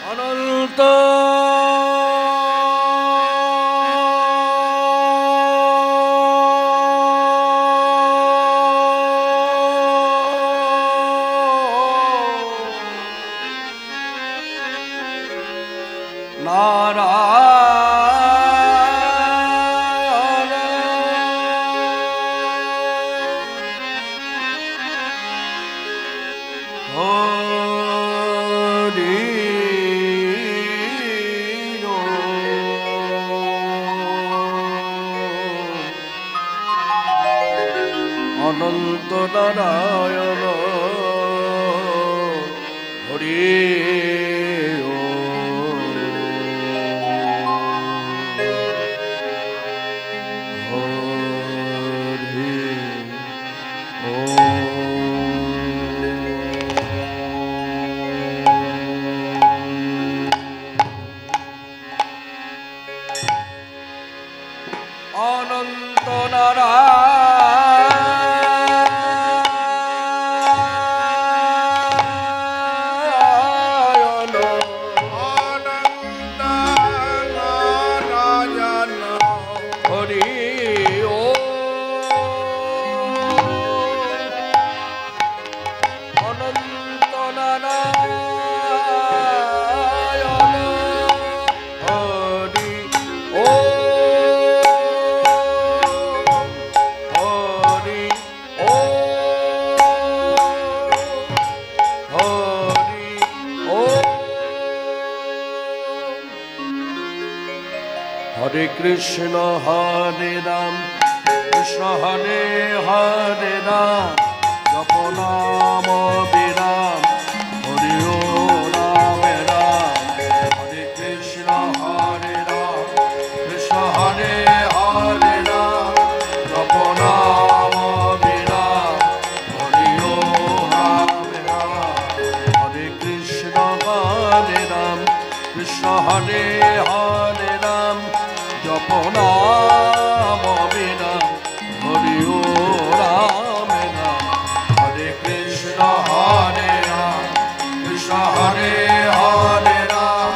অনন্ত নারায়ণ হরি অনন্ত নারায়ণ হরি অনন্ত নারায়ণ অনন্ত নারায়ণ হরি ও অনন্ত নারায়ণ হরি ও হরি ও হরি ও হরে কৃষ্ণ হরে রাম কৃষ্ণ হরে হরে রাম জপ নাম বিরাম হরি ও রাম রাম হরে কৃষ্ণ হরে রাম কৃষ্ণ হরে হরে রাম জপ নাম বিরাম হরি ও রাম রাম হরে কৃষ্ণ হরে রাম কৃষ্ণ হরে হরে রাম জপ নাম বিরাম হরি ও রাম রাম হরে কৃষ্ণ হরে রাম কৃষ্ণ হরে হরে রাম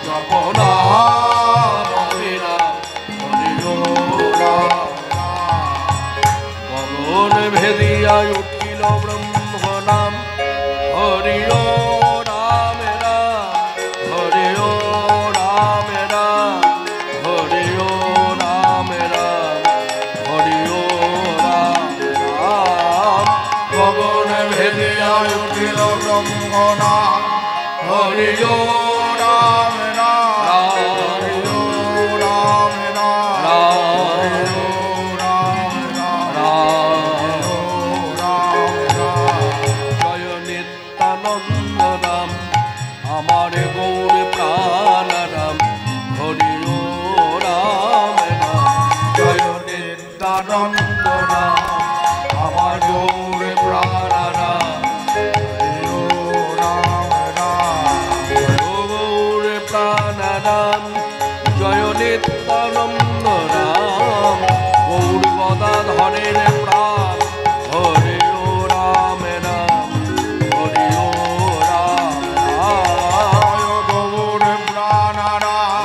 জপ নাম বিরাম হরি ও রাম গগন ভেদিয়া উঠিল ব্রহ্ম নাম হরি ও রাম রাম হরি ও রাম রাম হরি ও রাম রাম হরি ও রাম রাম গগন ভেদিয়া উঠিল ব্রহ্ম নাম হরি ও রাম রাম হরি ও রাম রাম হরি ও রাম রাম হরি ও রাম রাম জয় নিত্যানন্দ রাম আমার গৌর প্রাণ রাম হরি ও রাম রাম জয় নিত্যানন্দ রাম আমার গৌর প্রাণ রাম হরি ও রাম রাম ও গৌর প্রাণ রাম জয় নিত্যানন্দ রাম গৌর গদাধরের প্রাণ হরি ও রাম রাম হরি ও রাম রাম জয় গৌর প্রাণ রাম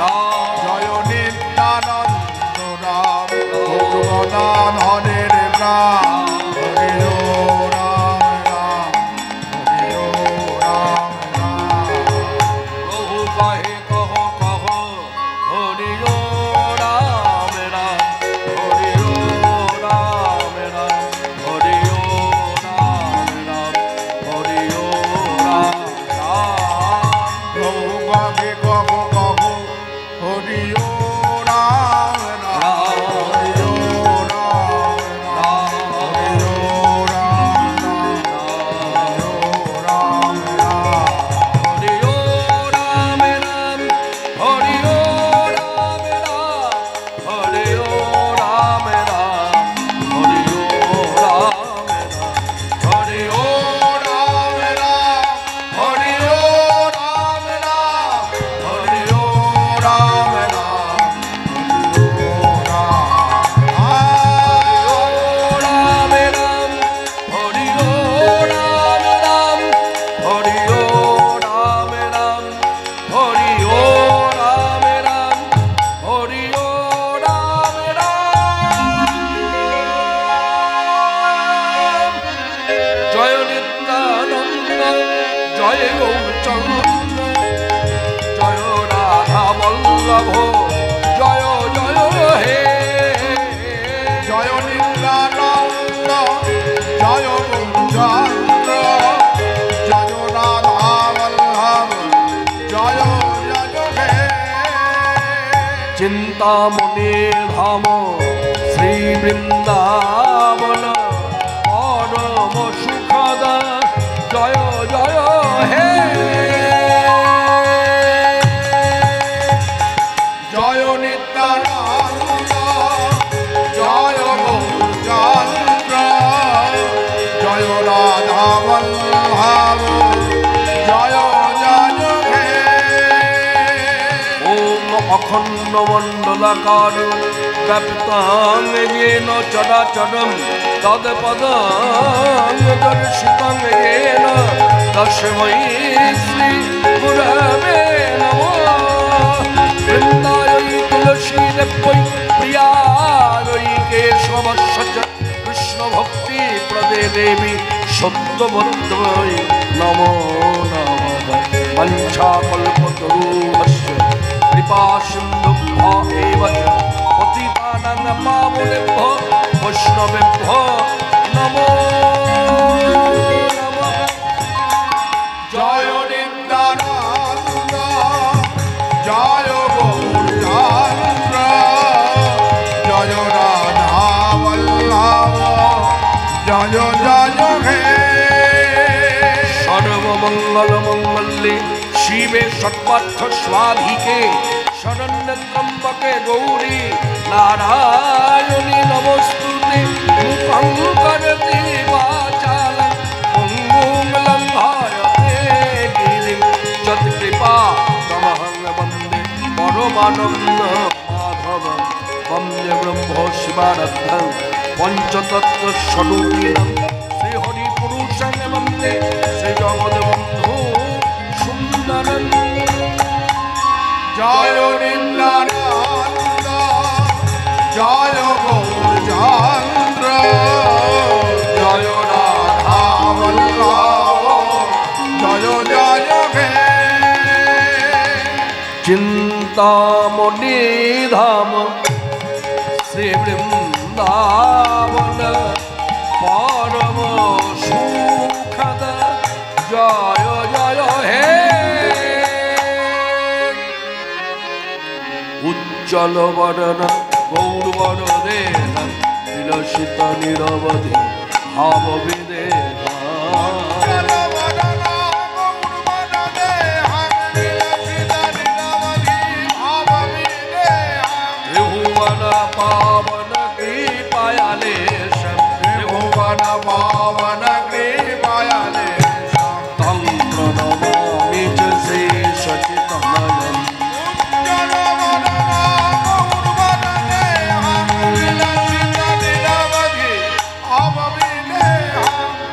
জয় নিত্যানন্দ রাম গৌরদান হরের প্রাণ হরি ও রাম রাম হরি ও রাম রাম প্রভু কহে কহ কহ হরি ও রাম রাম হরি ও রাম চিন্তামণি ধাম শ্রী বৃন্দাবন পরম সুখদ জয় জয় হে জয় নিত্যানন্দ জয় গৌরচন্দ্র জয় রাধা বল্লভ জয় জয় হে ওম অখণ্ড মণ্ডলাকার ব্যাপ্তাং येन চরাচরম তৎপদং দর্শিতং येन তস্मै শ্রী গুরবে নমঃ বৃন্দায় তুলসী দেবৈ প্রিয়ায় কেশবস্য চ কৃষ্ণ ভক্তি প্রদে দেবী সত্যবদ্রৈ নমো নমঃ মঞ্চাকল্পতরুভ্যশ্চ কৃপা সিন্ধুভ্য এব চ পতিতানাং পাবনেভ্যো বৈষ্ণবেভ্যো নমো নমঃ জয় নিত্যানন্দ জয় গৌরচন্দ্র জয় রাধা বল্লভ জয় জয় হে সর্বমঙ্গলমঙ্গলে শিবে সর্বার্থ স্বাধিকে শরণ্যে ত্র্যম্বকে গৌরী নারায়ণী নমস্তুতে মুখং করতি বাচালং পঙ্গুং লঙ্ঘয়তে গিরিম যৎকৃপা তমহং বন্দে পরমানন্দ মাধবং বন্দে ব্রহ্ম শিবারাধ্যং পঞ্চতত্ত্ব স্বরূপিণং শ্রীহরি পুরুষং বন্দে শ্রী জগদ্বন্ধু সুন্দরং জয় নিত্যানন্দ জয় গৌরচন্দ্র জয় রাধা বল্লভ জয় জয় হে চিন্তামণি ধাম শ্রী বৃন্দাবন পরম সুখদ জয় জয় হে উজ্জ্বল বরণ গৌরবর দেহ বিলসিত নিরবধি ভাব বিদেহ ত্রিভুবন পাবন কৃপায়ালেশম ত্রিভুবন পাবন কৃপায়ালেশম তং প্রণমামি চ শেষচিত্তনয়ন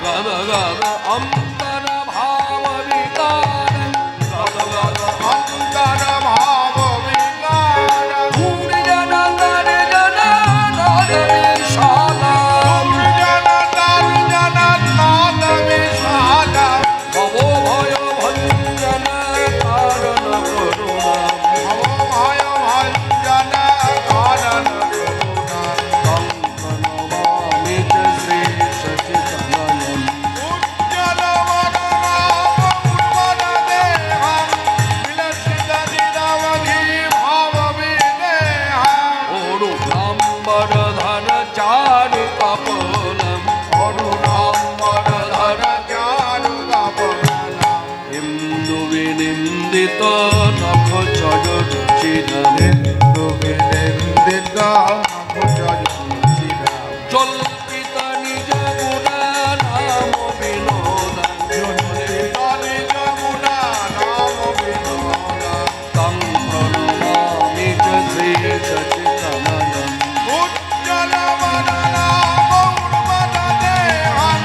গদ গদ অন্তর ভাব বিকারং গদ গদ অন্তর ভাব বিকার ভূমি জন গণ জন নদ বিশালম জনতার বিশাল ভব ভয় ভঞ্জন কারণ করুণাম ভয় ভঞ্জন কারণ করুণা তং প্রণমামি চ শেষচিত্তনয়ন উজ্জ্বল বদন দেহং বিলসিত নিরবধি ভাব বিদেহং অরুণাম্বর ধর চারু কপলম অরুণাম্বর ধর চারু কপলম হিন্দু বিনিন্দিত নখ চর চিরনে গোবিন্দিত নভোচরিচিরা জল্পিত নিজ গুণ নাম বিনোদ জনি যমুনা নাম বিনোদা তং প্রণমামি চ শেষচিত্তনয়ন উজ্জ্বল বদন গৌরবদ দেহং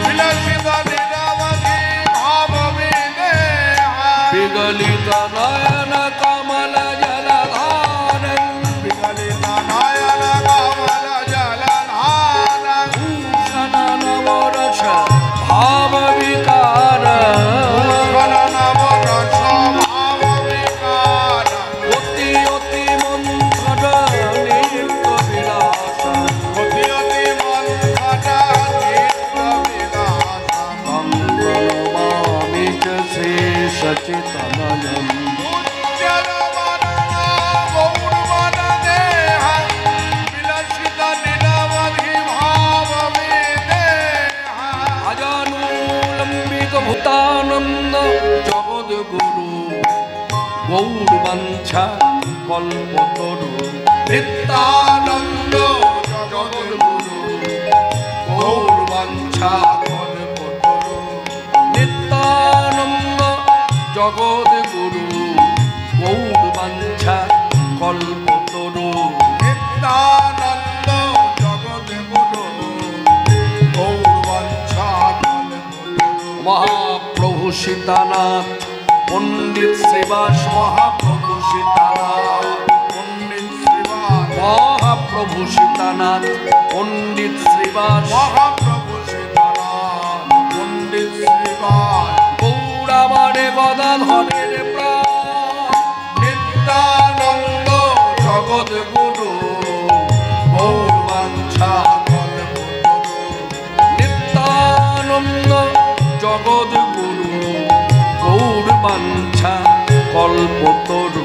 বিলসিত নিরবধি ভাব বিদেহং বিগলিত নয়ন কমল জলধারং বিগলিত নয়ন কমল জলধারং ভূষণ নবরস ভাব বিকার ভূষণ নবরস ভাব বিকার অতি অতি মন্থর নিত্য বিলাস অতি অতি মন্থর চিত্ত বিলাস তং প্রণমামি চ শেষচিত্তনয়ন উজ্জ্বল বদন গৌরবদ গুরু গৌরবাঞ্ছা কল্পতরু নিত্যানন্দ জগদ্গুরু গৌরবাঞ্ছা কল্পতরু নিত্যানন্দ জগদ্গুরু গৌরবাঞ্ছা কল্পতরু নিত্যানন্দ জগদ্গুরু গৌরবাঞ্ছা কল্পতরু মহাপ্রভু সীতানাথ পণ্ডিত শ্রীবাস মহাপ্রভু সীতানাথ পণ্ডিত শ্রীবাস মহাপ্রভু সীতানাথ পণ্ডিত শ্রীবাস মহাপ্রভু সীতানাথ পণ্ডিত শ্রীবাস গৌরামারে গদাধরের প্রাণ নিত্যানন্দ জগদ্গুরু গৌরবাঞ্ছা কল্পতরু নিত্যানন্দ জগদ্গুরু গৌরবাঞ্ছা কল্পতরু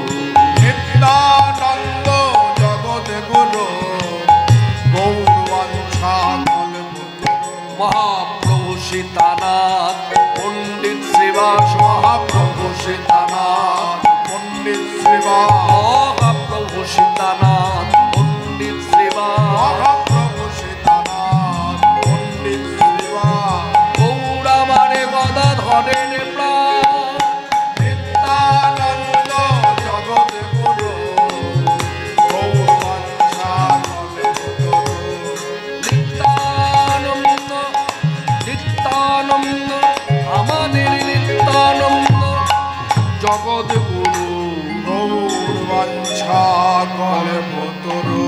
নিত্যানন্দ জগদ্গুরু গৌরবাঞ্ছা কল্পতরু মহাপ্রভু সীতানাথ পণ্ডিত শ্রীবাস মহাপ্রভু সীতানাথ পণ্ডিত শ্রীবাস মহাপ্রভু সীতানাথ পণ্ডিত শ্রীবাস মহাপ্রভু সীতানাথ পণ্ডিত শ্রীবাস গৌরামারে গদাধরের প্রাণ নিত্যানন্দ জগদ্গুরু গৌরবাঞ্ছা কল্পতরু নিত্যানন্দ নিত্যানন্দ আমাদের নিত্যানন্দ জগদ্গুরু গৌরবাঞ্ছা কল্পতরু